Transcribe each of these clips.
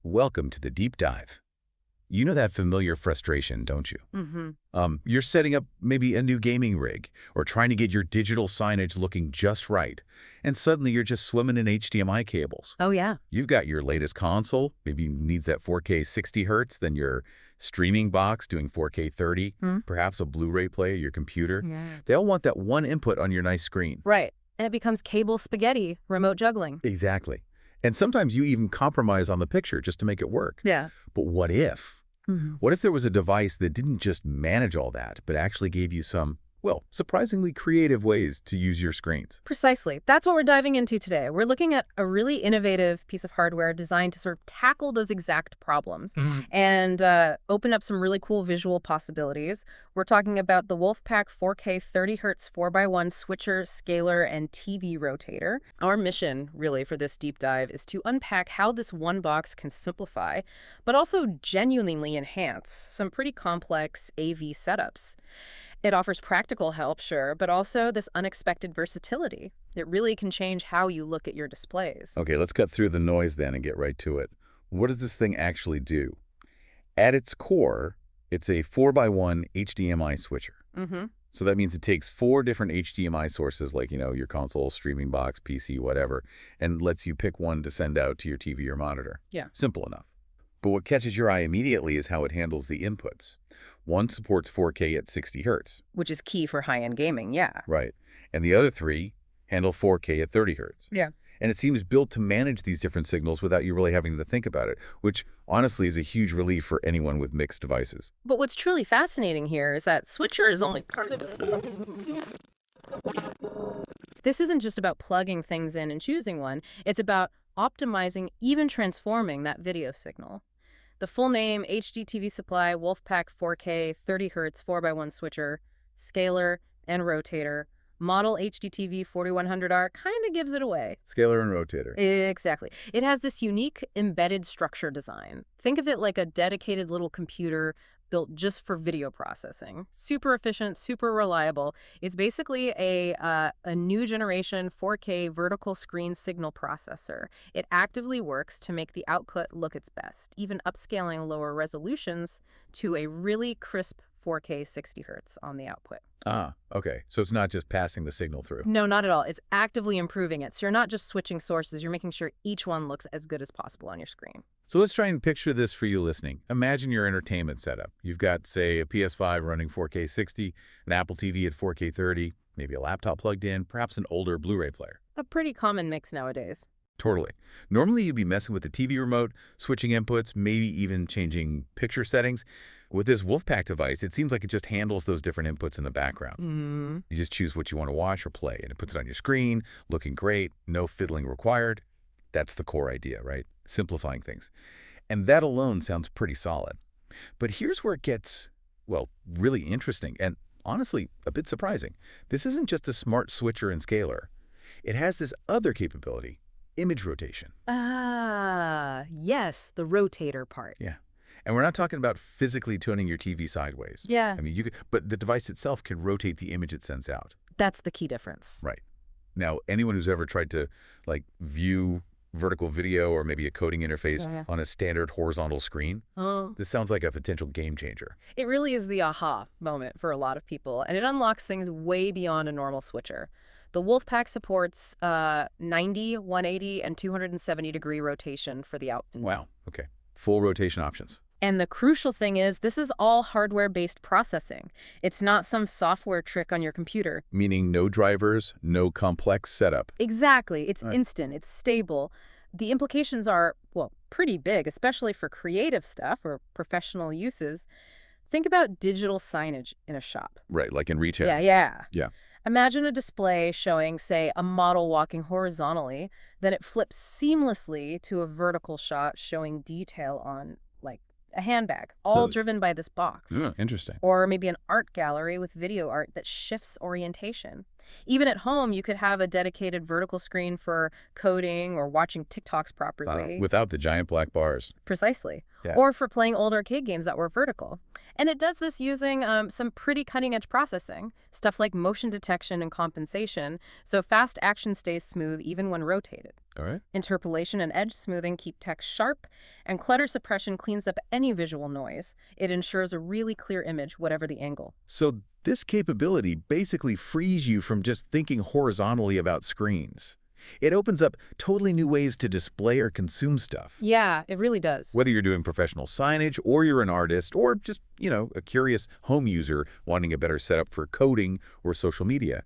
Welcome to the deep dive. You know that familiar frustration, don't you? You're setting up maybe a new gaming rig or trying to get your digital signage looking just right, and suddenly you're just swimming in HDMI cables. Oh, yeah. You've got your latest console, maybe needs that 4K 60 hertz, then your streaming box doing 4K 30, perhaps a Blu-ray player, your computer. Yeah. They all want that one input on your nice screen. Right. And it becomes cable spaghetti, remote juggling. Exactly. And sometimes you even compromise on the picture just to make it work. Yeah. But what if? What if there was a device that didn't just manage all that, but actually gave you some, well, surprisingly creative ways to use your screens? Precisely. That's what we're diving into today. We're looking at a really innovative piece of hardware designed to sort of tackle those exact problems and open up some really cool visual possibilities. We're talking about the WolfPack 4K 30Hz 4x1 switcher, scaler, and TV rotator. Our mission, really, for this deep dive is to unpack how this one box can simplify, but also genuinely enhance some pretty complex AV setups. It offers practical help, sure, but also this unexpected versatility. It really can change how you look at your displays. Okay, let's cut through the noise then and get right to it. What does this thing actually do? At its core, it's a 4x1 HDMI switcher. So that means it takes 4 different HDMI sources like, your console, streaming box, PC, whatever, and lets you pick one to send out to your TV or monitor. Yeah. Simple enough. But what catches your eye immediately is how it handles the inputs. One supports 4K at 60 hertz. Which is key for high-end gaming, yeah. Right. And the other 3 handle 4K at 30 hertz. Yeah. And it seems built to manage these different signals without you really having to think about it, which honestly is a huge relief for anyone with mixed devices. But what's truly fascinating here is that switcher is only part of it. This isn't just about plugging things in and choosing one. It's about optimizing, even transforming that video signal. The full name, HDTV Supply, WolfPack 4K, 30Hz 4x1 switcher, scaler, and rotator. Model HDTV 4100R kind of gives it away. Scaler and rotator. Exactly. It has this unique embedded structure design. Think of it like a dedicated little computer built just for video processing. Super efficient, super reliable. It's basically a new generation 4K vertical screen signal processor. It actively works to make the output look its best, even upscaling lower resolutions to a really crisp 4K 60 hertz on the output. Ah, okay. So it's not just passing the signal through. No, not at all. It's actively improving it. So you're not just switching sources, you're making sure each one looks as good as possible on your screen. So let's try and picture this for you listening. Imagine your entertainment setup. You've got, say, a PS5 running 4K 60, an Apple TV at 4K 30, maybe a laptop plugged in, perhaps an older Blu-ray player. A pretty common mix nowadays. Totally. Normally, you'd be messing with the TV remote, switching inputs, maybe even changing picture settings. With this WolfPack device, it seems like it just handles those different inputs in the background. You just choose what you want to watch or play, and it puts it on your screen, looking great, no fiddling required. That's the core idea, right? Simplifying things. And that alone sounds pretty solid. But here's where it gets, well, really interesting and honestly a bit surprising. This isn't just a smart switcher and scaler. It has this other capability, image rotation. Ah, yes, the rotator part. Yeah. And we're not talking about physically turning your TV sideways. Yeah. I mean, you could, but the device itself can rotate the image it sends out. That's the key difference. Right. Now, anyone who's ever tried to, view vertical video or maybe a coding interface on a standard horizontal screen, this sounds like a potential game changer. It really is the aha moment for a lot of people, and it unlocks things way beyond a normal switcher. The WolfPack supports 90, 180, and 270-degree rotation for the output. Wow. Okay. Full rotation options. And the crucial thing is, this is all hardware-based processing. It's not some software trick on your computer. Meaning no drivers, no complex setup. Exactly. It's instant. It's stable. The implications are, well, pretty big, especially for creative stuff or professional uses. Think about digital signage in a shop. Right, like in retail. Yeah. Yeah. Imagine a display showing, say, a model walking horizontally, then it flips seamlessly to a vertical shot showing detail on, a handbag, all driven by this box. Interesting. Or maybe an art gallery with video art that shifts orientation. Even at home, you could have a dedicated vertical screen for coding or watching TikToks properly. Without the giant black bars. Precisely. Yeah. Or for playing old arcade games that were vertical. And it does this using some pretty cutting-edge processing, stuff like motion detection and compensation, so fast action stays smooth even when rotated. All right. Interpolation and edge smoothing keep text sharp, and clutter suppression cleans up any visual noise. It ensures a really clear image, whatever the angle. So this capability basically frees you from just thinking horizontally about screens. It opens up totally new ways to display or consume stuff. Yeah, it really does. Whether you're doing professional signage or you're an artist or just, a curious home user wanting a better setup for coding or social media,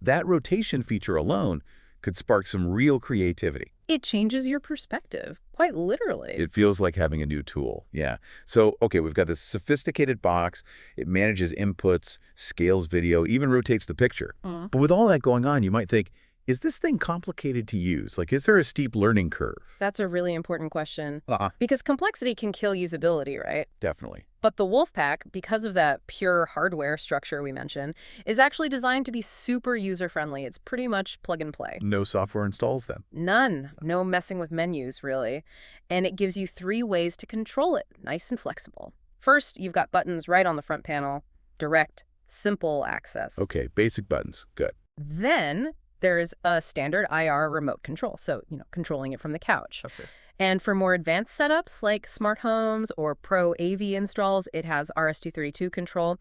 that rotation feature alone could spark some real creativity. It changes your perspective, quite literally. It feels like having a new tool, yeah. So, okay, we've got this sophisticated box. It manages inputs, scales video, even rotates the picture. But with all that going on, you might think, is this thing complicated to use? Like, is there a steep learning curve? That's a really important question. Because complexity can kill usability, right? Definitely. But the WolfPack, because of that pure hardware structure we mentioned, is actually designed to be super user-friendly. It's pretty much plug and play. No software installs then? None. No messing with menus, really. And it gives you 3 ways to control it, nice and flexible. First, you've got buttons right on the front panel. Direct, simple access. Okay, basic buttons. Good. Then there's a standard IR remote control, so, controlling it from the couch. Okay. And for more advanced setups like smart homes or pro AV installs, it has RS-232 control.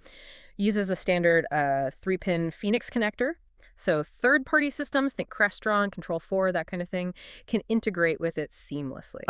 Uses a standard 3-pin Phoenix connector. So third-party systems, think Crestron, Control4, that kind of thing, can integrate with it seamlessly.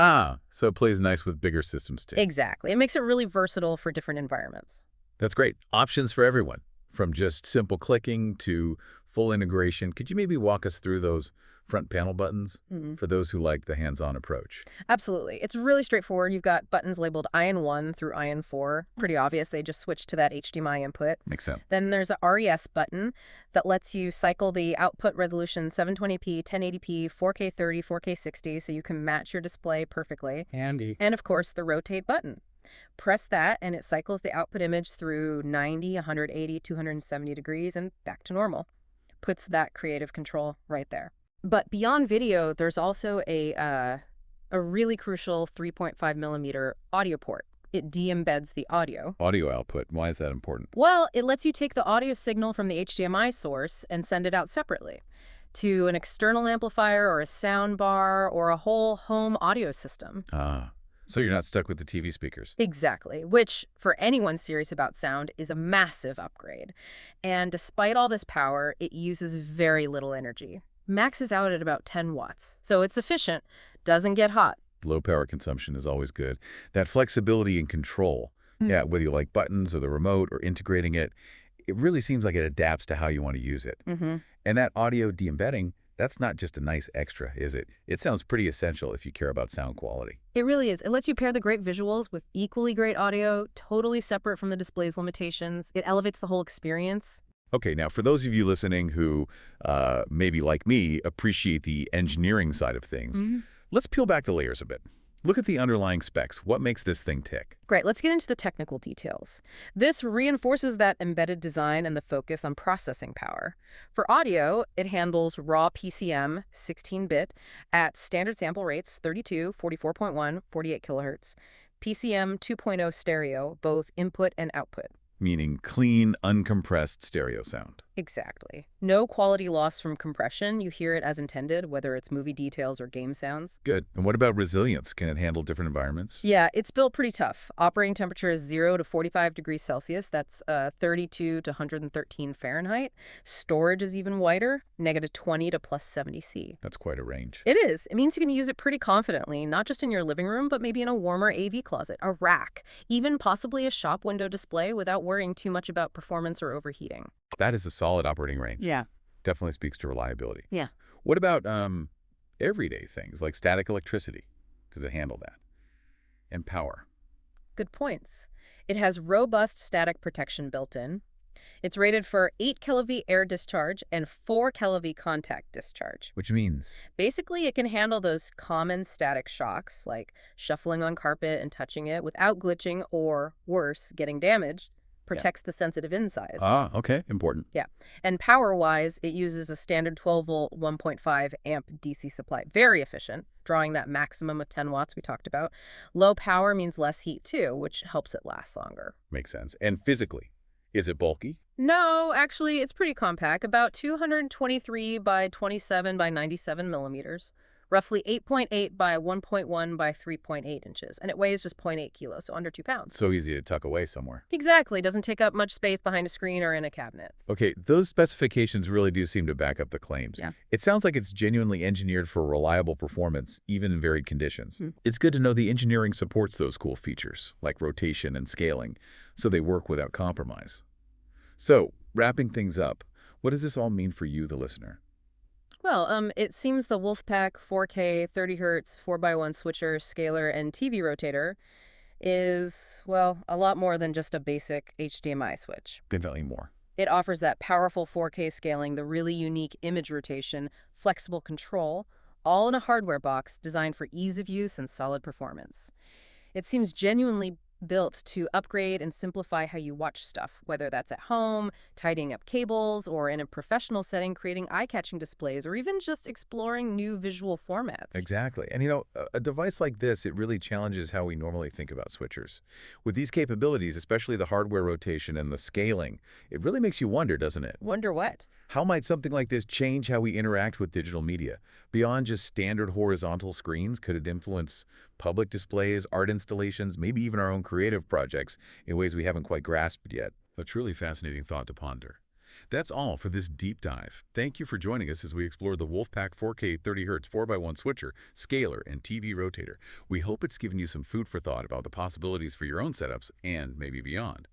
So it plays nice with bigger systems too. Exactly. It makes it really versatile for different environments. That's great. Options for everyone, from just simple clicking to full integration. Could you maybe walk us through those front panel buttons for those who like the hands-on approach? Absolutely. It's really straightforward. You've got buttons labeled IN 1 through IN 4. Pretty obvious. They just switch to that HDMI input. Makes sense. Then there's a RES button that lets you cycle the output resolution 720p, 1080p, 4K 30, 4K 60, so you can match your display perfectly. Handy. And of course, the rotate button. Press that and it cycles the output image through 90, 180, 270 degrees and back to normal. Puts that creative control right there. But beyond video, there's also a really crucial 3.5 millimeter audio port. It de-embeds the audio. Audio output. Why is that important? Well, it lets you take the audio signal from the HDMI source and send it out separately to an external amplifier or a sound bar or a whole home audio system. So you're not stuck with the TV speakers. Exactly, which for anyone serious about sound is a massive upgrade. And despite all this power, it uses very little energy. Maxes out at about 10 watts. So it's efficient, doesn't get hot. Low power consumption is always good. That flexibility and control, yeah, whether you like buttons or the remote or integrating it, it really seems like it adapts to how you want to use it. And that audio de-embedding, that's not just a nice extra, is it? It sounds pretty essential if you care about sound quality. It really is. It lets you pair the great visuals with equally great audio, totally separate from the display's limitations. It elevates the whole experience. Okay, now for those of you listening who, maybe like me, appreciate the engineering side of things, let's peel back the layers a bit. Look at the underlying specs. What makes this thing tick? Great, let's get into the technical details. This reinforces that embedded design and the focus on processing power. For audio, it handles raw PCM 16-bit at standard sample rates 32, 44.1, 48 kilohertz, PCM 2.0 stereo, both input and output. Meaning clean, uncompressed stereo sound. Exactly. No quality loss from compression. You hear it as intended, whether it's movie details or game sounds. Good. And what about resilience? Can it handle different environments? Yeah, it's built pretty tough. Operating temperature is 0 to 45 degrees Celsius. That's 32 to 113 Fahrenheit. Storage is even wider, -20 to +70 C. That's quite a range. It is. It means you can use it pretty confidently, not just in your living room, but maybe in a warmer AV closet, a rack, even possibly a shop window display without worrying too much about performance or overheating. That is a solid operating range. Yeah. Definitely speaks to reliability. Yeah. What about everyday things like static electricity? Does it handle that? And power? Good points. It has robust static protection built in. It's rated for 8 kV air discharge and 4 kV contact discharge. Which means? Basically, it can handle those common static shocks, like shuffling on carpet and touching it without glitching or, worse, getting damaged. Protects the sensitive insides. Okay. Important. Yeah. And power-wise, it uses a standard 12-volt, 1.5 amp DC supply. Very efficient, drawing that maximum of 10 watts we talked about. Low power means less heat, too, which helps it last longer. Makes sense. And physically, is it bulky? No, actually, it's pretty compact, about 223 by 27 by 97 millimeters. roughly 8.8 by 1.1 by 3.8 inches, and it weighs just 0.8 kilos, so under 2 pounds. So easy to tuck away somewhere. Exactly. Doesn't take up much space behind a screen or in a cabinet. Okay, those specifications really do seem to back up the claims. Yeah. It sounds like it's genuinely engineered for reliable performance, even in varied conditions. Hmm. It's good to know the engineering supports those cool features, like rotation and scaling, so they work without compromise. So, wrapping things up, what does this all mean for you, the listener? Well, it seems the WolfPack 4K 30 Hz 4x1 switcher, scaler, and TV rotator is, well, a lot more than just a basic HDMI switch. Definitely more. It offers that powerful 4K scaling, the really unique image rotation, flexible control, all in a hardware box designed for ease of use and solid performance. It seems genuinely built to upgrade and simplify how you watch stuff, whether that's at home, tidying up cables, or in a professional setting, creating eye-catching displays, or even just exploring new visual formats. Exactly. And a device like this, it really challenges how we normally think about switchers. With these capabilities, especially the hardware rotation and the scaling, it really makes you wonder, doesn't it? Wonder what? How might something like this change how we interact with digital media? Beyond just standard horizontal screens, could it influence public displays, art installations, maybe even our own creative projects in ways we haven't quite grasped yet? A truly fascinating thought to ponder. That's all for this deep dive. Thank you for joining us as we explore the WolfPack 4K 30Hz 4x1 switcher, scaler, and TV rotator. We hope it's given you some food for thought about the possibilities for your own setups and maybe beyond.